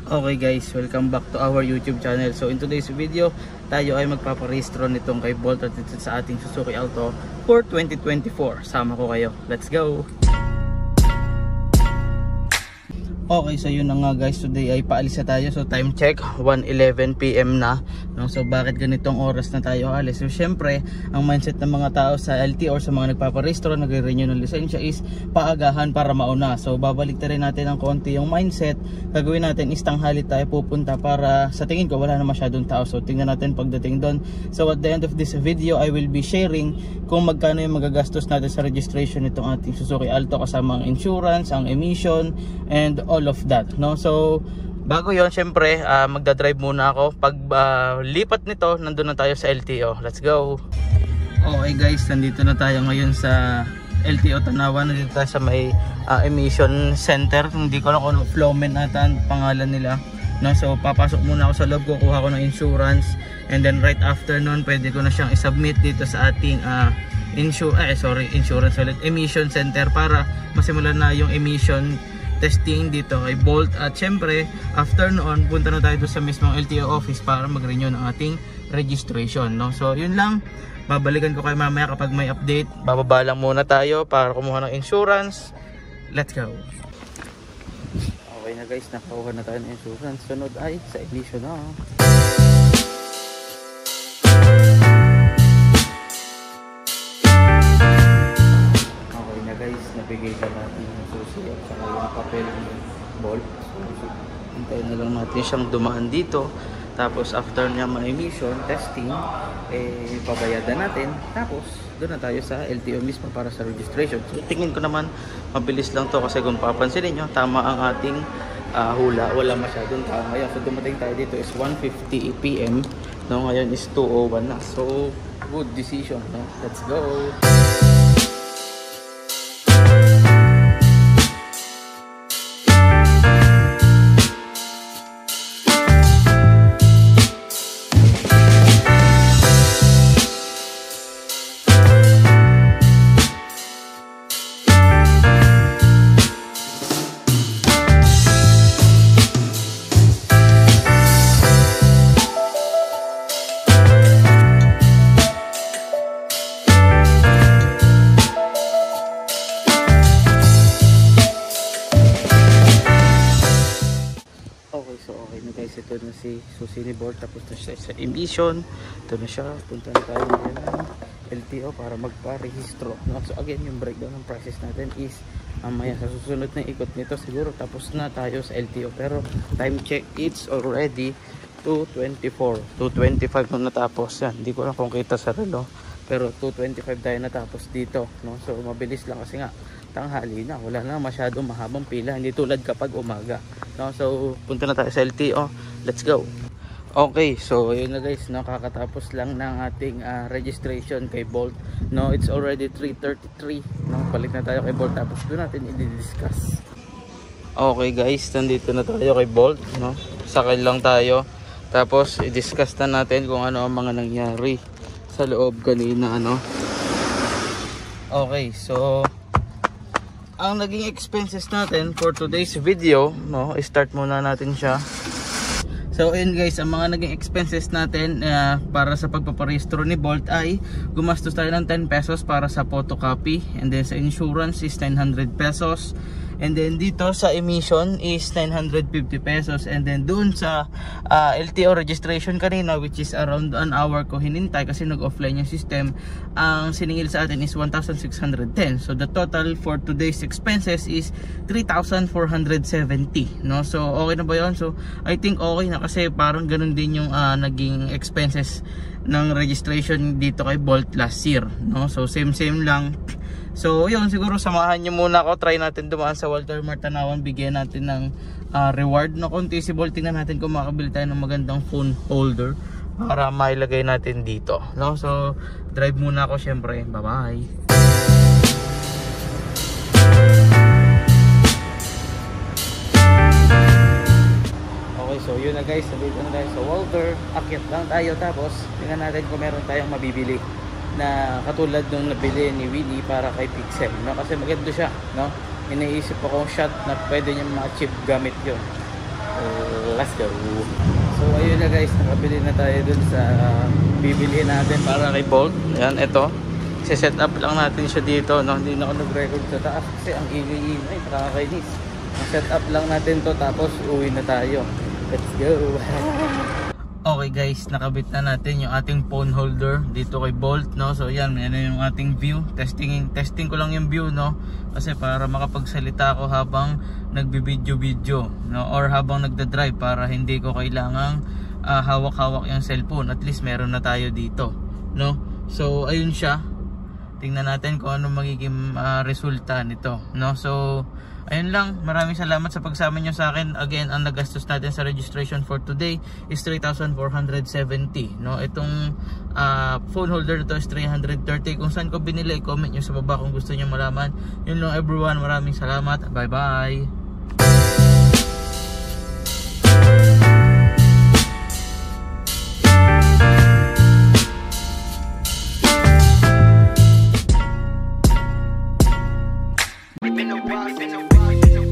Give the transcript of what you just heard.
Okay guys, welcome back to our YouTube channel. So in today's video, tayo ay magpaparehistro nitong kay Bolt at dito sa ating Suzuki Alto for 2024. Sama ko kayo. Let's go! Okay, so yun na nga guys, today ay paalis na tayo. So time check, 1:11 PM na, no? So bakit ganitong oras na tayo alis? So syempre, ang mindset ng mga tao sa LT or sa mga nagpaparehistro, nagre-renew ng lisensya is paagahan para mauna. So babalik rin natin ng konti yung mindset. Gagawin natin is tanghali tayo pupunta para sa tingin ko wala na masyadong tao. So tingnan natin pagdating doon. So at the end of this video, I will be sharing kung magkano yung magagastos natin sa registration nitong ating Suzuki Alto, kasama ang insurance, ang emission, and all of that, no? So bago yon, syempre magdadrive muna ako. Pag lipat nito, nandun na tayo sa LTO. Let's go. Okay guys, nandito na tayo ngayon sa LTO Tanawan. Nandito tayo sa may emission center. Hindi ko lang kung Flowmen ata ang pangalan nila, no? So papasok muna ako sa loob, kukuha ko ng insurance, and then right after nun pwede ko na siyang isubmit dito sa ating insurance ulit, emission center, para masimulan na yung emission testing dito kay Bolt. At syempre after noon, punta na tayo sa mismong LTO office para mag-renew ng ating registration, no? So yun lang, babalikan ko kayo mamaya kapag may update. Bababa lang muna tayo para kumuha ng insurance. Let's go. Okay na guys, nakakuha na tayo ng insurance. Sunod ay sa emission na. Okay na guys, nabigay ka natin yung susi at saka yung papel ni Bolt. So hintayin na lang natin siyang dumaan dito. Tapos after niya ma-emission testing, pabayadan natin. Tapos doon na tayo sa LTO mismo para sa registration. So tingin ko naman mabilis lang to, kasi kung papansinin nyo, tama ang ating hula. Wala masyadong tao ngayon. So dumating tayo dito is 1:50 PM, no? Ngayon is 2:01 na. So good decision, no? Let's go! Ito na si susi ni Bolt, tapos na siya sa emission. Ito na siya, punta na tayo ng LTO para magpa-rehistro, no? So again, yung breakdown ng process natin is mamaya sa susunod na ikot nito siguro tapos na tayo sa LTO. Pero time check, it's already 2:24, 2:25 nung natapos yan. Hindi ko lang kung kita sa relo, pero 2:25 tayo natapos dito, no? So mabilis lang kasi nga tanghali na, wala na masyadong mahabang pila, hindi tulad kapag umaga, no? So punta na tayo sa LTO. Let's go. Okay, so yun na guys, nakakatapos lang ng ating registration kay Bolt, no? It's already 3:33, no? Balik na tayo kay Bolt, tapos doon natin i-discuss. Okay guys, nandito na tayo kay Bolt, no? Sakay lang tayo, tapos i-discuss na natin kung ano ang mga nangyari sa loob kanina, ano? Okay, so ang naging expenses natin for today's video, no? I-start muna natin siya. So ayun guys, ang mga naging expenses natin para sa pagpaparehistro ni Bolt ay gumastos tayo ng 10 pesos para sa photocopy, and then sa insurance is 900 pesos, and then dito sa emission is 950 pesos, and then dun sa LTO registration kanina, which is around an hour ko hinintay kasi nag-offline yung system, ang siningil sa atin is 1,610. So the total for today's expenses is 3,470, no? So okay na ba yun? So I think okay na, kasi parang ganun din yung naging expenses ng registration dito kay Bolt last year, no? So same lang. So yun, siguro samahan nyo muna ako, try natin dumaan sa Walter Mart Tanawan, bigyan natin ng reward na konti si Bolt. Tingnan natin kung makabili tayo ng magandang phone holder para mailagay natin dito, no? So drive muna ako syempre. Bye bye. Okay, so yun na guys, nandito na tayo sa Walter. Akyat lang tayo, tapos tingnan natin kung meron tayong mabibili na katulad nung nabili ni Winnie para kay Pixel, no? Kasi maganda siya, no? Iniisip akong shot na pwede niya ma-achieve gamit yun. Let's go. So ayun na guys, nakabili na tayo dun sa bibilihin natin para kay Bolt. Ayan, ito. Set up lang natin siya dito, no? Hindi na ako nag-record sa taas kasi ang ingay-ingay, nakakainis. Set up lang natin to tapos uwi na tayo. Let's go. Okay guys, nakabit na natin yung ating phone holder dito kay Bolt, no? So yan, yan yung ating view. Testing ko lang yung view, no? Kasi para makapagsalita ako habang nagbi-video, no? Or habang nagda-drive para hindi ko kailangang hawak-hawak yung cellphone. At least meron na tayo dito, no? So ayun siya. Tingnan natin kung ano magiging resulta nito, no? So ayun lang, maraming salamat sa pagsama nyo sa akin. Again, ang nagastos natin sa registration for today is 3,470, no? Itong phone holder na to is 330. Kung saan ko binili, comment nyo sa baba kung gusto nyo malaman. Yun lang everyone, maraming salamat. Bye bye. Been a while.